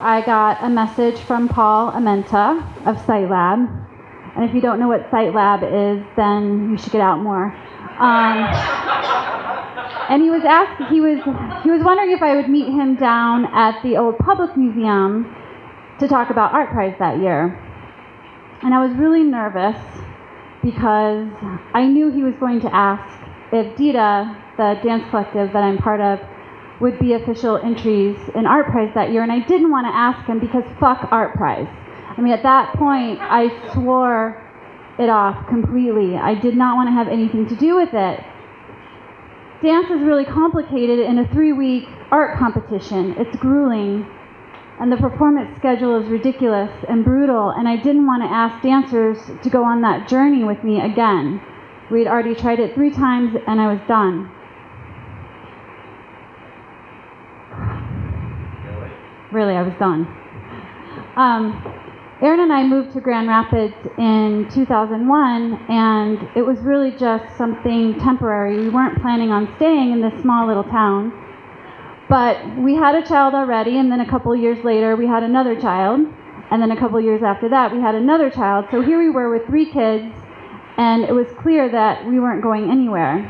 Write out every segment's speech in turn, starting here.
I got a message from Paul Amenta of Sight Lab. And if you don't know what Sight Lab is, then you should get out more. And he was wondering if I would meet him down at the old public museum to talk about Art Prize that year. And I was really nervous because I knew he was going to ask if DITA, the dance collective that I'm part of, would be official entries in Art Prize that year. And I didn't want to ask him because fuck Art Prize. I mean, at that point, I swore it off completely. I did not want to have anything to do with it. Dance is really complicated in a 3-week art competition. It's grueling, and the performance schedule is ridiculous and brutal, and I didn't want to ask dancers to go on that journey with me again. We'd already tried it 3 times, and I was done. Really, I was done. Aaron and I moved to Grand Rapids in 2001, and it was really just something temporary. We weren't planning on staying in this small little town, but we had a child already, and then a couple years later we had another child, and then a couple years after that we had another child. So here we were with 3 kids, and it was clear that we weren't going anywhere.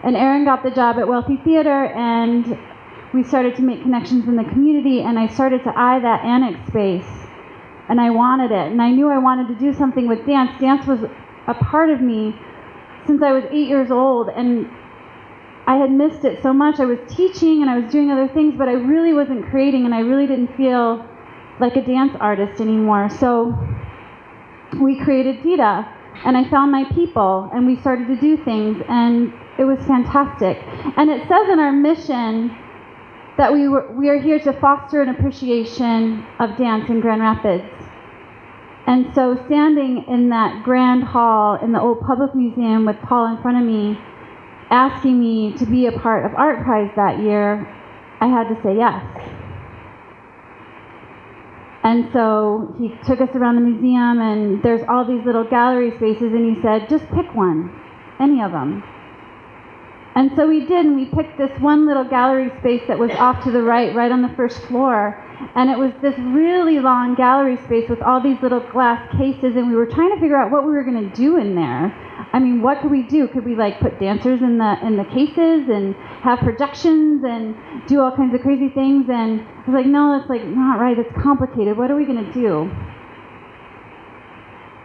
And Aaron got the job at Wealthy Theater, and we started to make connections in the community, and I started to eye that annex space. And I wanted it, and I knew I wanted to do something with dance. Dance was a part of me since I was 8 years old, and I had missed it so much. I was teaching and I was doing other things, but I really wasn't creating, and I really didn't feel like a dance artist anymore. So we created DITA, and I found my people, and we started to do things, and it was fantastic. And it says in our mission that we are here to foster an appreciation of dance in Grand Rapids. And so standing in that grand hall in the old public museum with Paul in front of me, asking me to be a part of Art Prize that year, I had to say yes. And so he took us around the museum, and there's all these little gallery spaces, and he said, just pick one, any of them. And so we did, and we picked this one little gallery space that was off to the right on the first floor. And it was this really long gallery space with all these little glass cases, and we were trying to figure out what we were going to do in there. I mean, what could we do? Could we like put dancers in the cases and have projections and do all kinds of crazy things? And I was like, no, that's like not right. It's complicated. What are we going to do?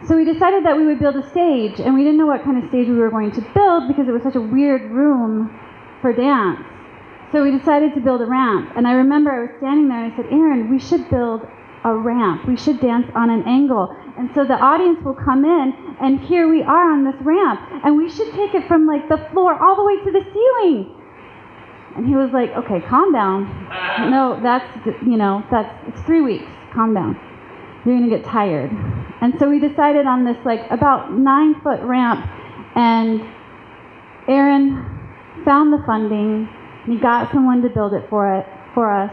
So we decided that we would build a stage, and we didn't know what kind of stage we were going to build because it was such a weird room for dance. So we decided to build a ramp, and I remember I was standing there and I said, Aaron, we should build a ramp. We should dance on an angle. And so the audience will come in, and here we are on this ramp, and we should take it from like the floor all the way to the ceiling. And he was like, okay, calm down. No, it's 3 weeks. Calm down. You're going to get tired. And so we decided on this like about 9-foot ramp, and Aaron found the funding. He got someone to build it for us.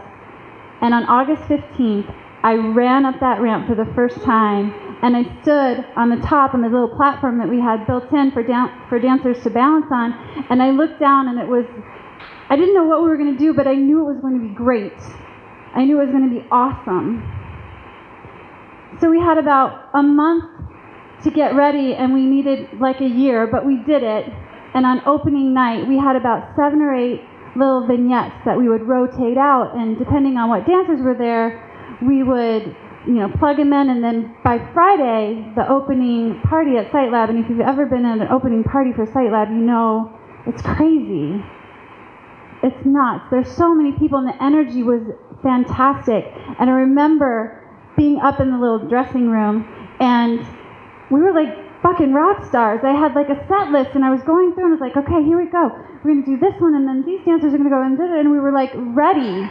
And on August 15th, I ran up that ramp for the first time, and I stood on the top on the little platform that we had built in for dancers to balance on, and I looked down, and I didn't know what we were going to do, but I knew it was going to be great. I knew it was going to be awesome. So we had about a month to get ready, and we needed like a year, but we did it. And on opening night, we had about 7 or 8 little vignettes that we would rotate out, and depending on what dancers were there, we would plug them in, and then by Friday, the opening party at Sight Lab, and if you've ever been at an opening party for Sight Lab, you know it's crazy. It's nuts. There's so many people, and the energy was fantastic. And I remember being up in the little dressing room, and we were like fucking rock stars. I had like a set list, and I was going through, and I was like, okay, here we go. We're going to do this one, and then these dancers are going to go, and we were like ready.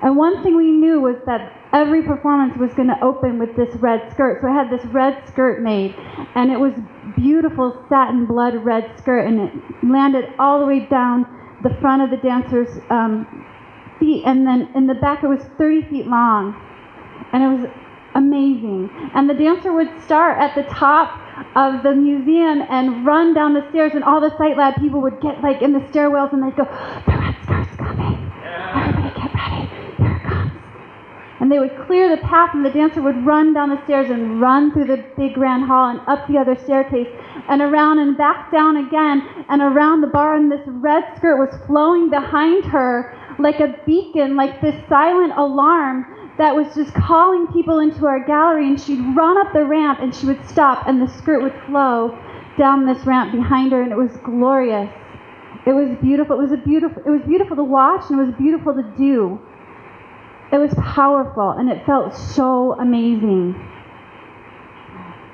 And one thing we knew was that every performance was going to open with this red skirt. So I had this red skirt made, and it was beautiful satin blood red skirt, and it landed all the way down the front of the dancer's feet, and then in the back it was 30 feet long, and it was amazing. And the dancer would start at the top of the museum and run down the stairs, and all the Sight Lab people would get like in the stairwells, and they'd go, the red skirt's coming. Everybody get ready. Here it they would clear the path, and the dancer would run down the stairs and run through the big grand hall and up the other staircase and around and back down again and around the bar, and this red skirt was flowing behind her like a beacon, like this silent alarm that was just calling people into our gallery. And she'd run up the ramp and she would stop and the skirt would flow down this ramp behind her, and it was glorious. It was beautiful. It was beautiful to watch, and it was beautiful to do. It was powerful, and it felt so amazing.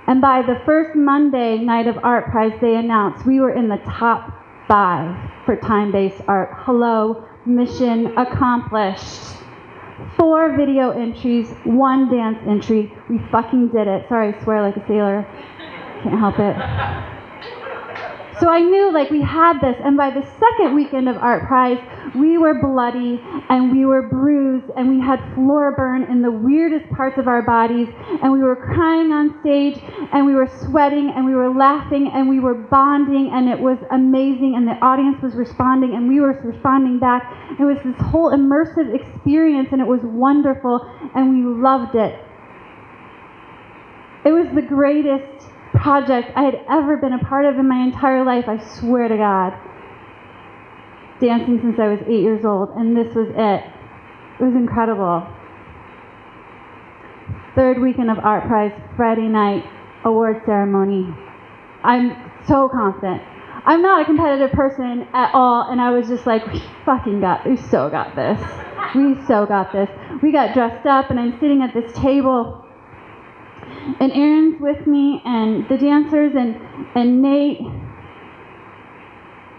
And by the first Monday night of Art Prize, they announced we were in the top 5 for time-based art. Hello, mission accomplished. 4 video entries, 1 dance entry. We fucking did it. Sorry, I swear like a sailor. Can't help it. So I knew like we had this, and by the second weekend of Art Prize, we were bloody and we were bruised and we had floor burn in the weirdest parts of our bodies, and we were crying on stage and we were sweating and we were laughing and we were bonding, and it was amazing, and the audience was responding and we were responding back. It was this whole immersive experience, and it was wonderful, and we loved it. It was the greatest project I had ever been a part of in my entire life, I swear to God. Dancing since I was 8 years old, and this was it. It was incredible. 3rd weekend of Art Prize, Friday night, award ceremony. I'm so confident. I'm not a competitive person at all, and I was just like, we so got this. We so got this. We got dressed up, and I'm sitting at this table, and Aaron's with me, and the dancers, and Nate,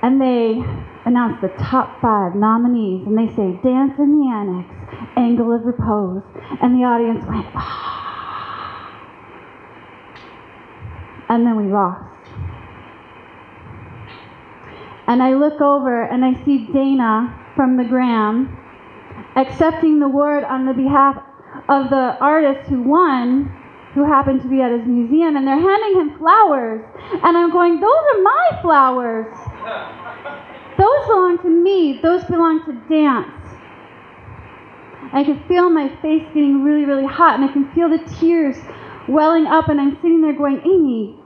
and they announce the top 5 nominees, and they say, dance in the annex, angle of repose, and the audience went, ah. And then we lost. And I look over, and I see Dana from the Gram accepting the award on the behalf of the artist who won, who happened to be at his museum, and they're handing him flowers. And I'm going, those are my flowers. Those belong to me. Those belong to dance. I can feel my face getting really, really hot, and I can feel the tears welling up, and I'm sitting there going, Amy,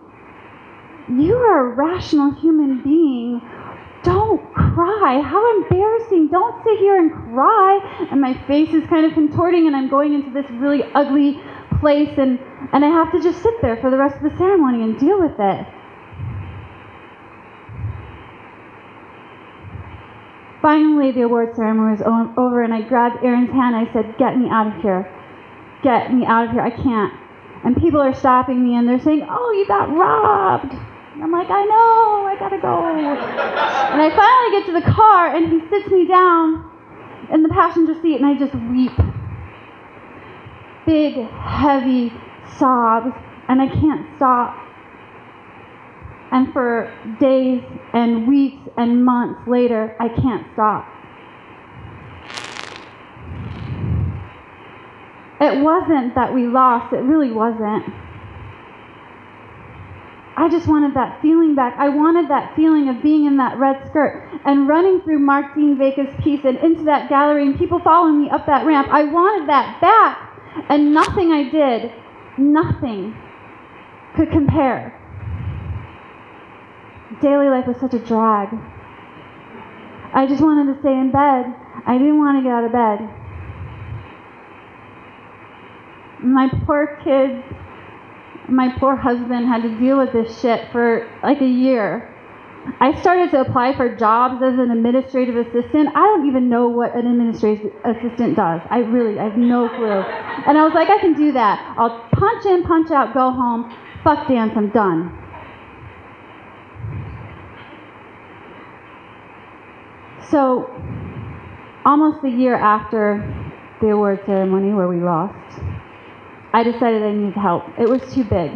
you are a rational human being. Don't cry. How embarrassing. Don't sit here and cry. And my face is kind of contorting, and I'm going into this really ugly place, and I have to just sit there for the rest of the ceremony and deal with it. Finally, the award ceremony was over, and I grabbed Aaron's hand, and I said, get me out of here. Get me out of here. I can't. And people are stopping me, and they're saying, oh, you got robbed. And I'm like, I know, I gotta go. And I finally get to the car, and he sits me down in the passenger seat, and I just weep. Big, heavy sobs, and I can't stop. And for days and weeks and months later, I can't stop. It wasn't that we lost, it really wasn't. I just wanted that feeling back. I wanted that feeling of being in that red skirt and running through Mark Dean Vaca's piece and into that gallery and people following me up that ramp. I wanted that back. And nothing I did, nothing could compare. Daily life was such a drag. I just wanted to stay in bed. I didn't want to get out of bed. My poor kids, my poor husband had to deal with this shit for like a year. I started to apply for jobs as an administrative assistant. I don't even know what an administrative assistant does. I have no clue. And I was like, I can do that. I'll punch in, punch out, go home. Fuck dance, I'm done. So, almost a year after the award ceremony where we lost, I decided I needed help. It was too big.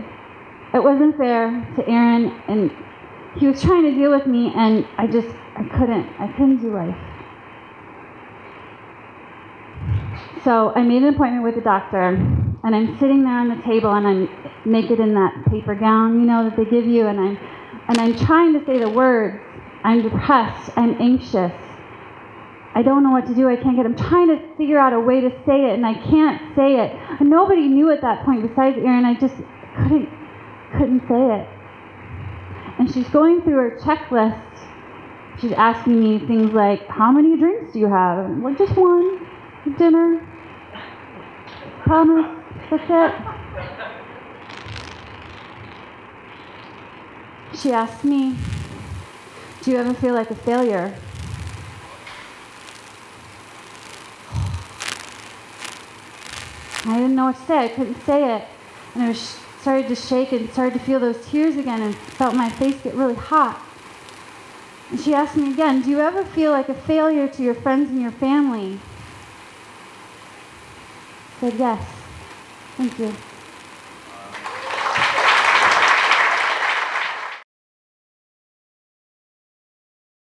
It wasn't fair to Aaron, and he was trying to deal with me, and I couldn't do life. So I made an appointment with the doctor, and I'm sitting there on the table, and I'm naked in that paper gown, that they give you, and I'm trying to say the words. I'm depressed, I'm anxious, I don't know what to do. I can't I'm trying to figure out a way to say it, and I can't say it. And nobody knew at that point besides Erin. I just couldn't say it. And she's going through her checklist. She's asking me things like, how many drinks do you have? I'm like, just one. Dinner. Promise. That's it. She asked me, do you ever feel like a failure? I didn't know what to say. I couldn't say it. And I started to shake and started to feel those tears again and felt my face get really hot. And she asked me again, do you ever feel like a failure to your friends and your family? I said, yes. Thank you.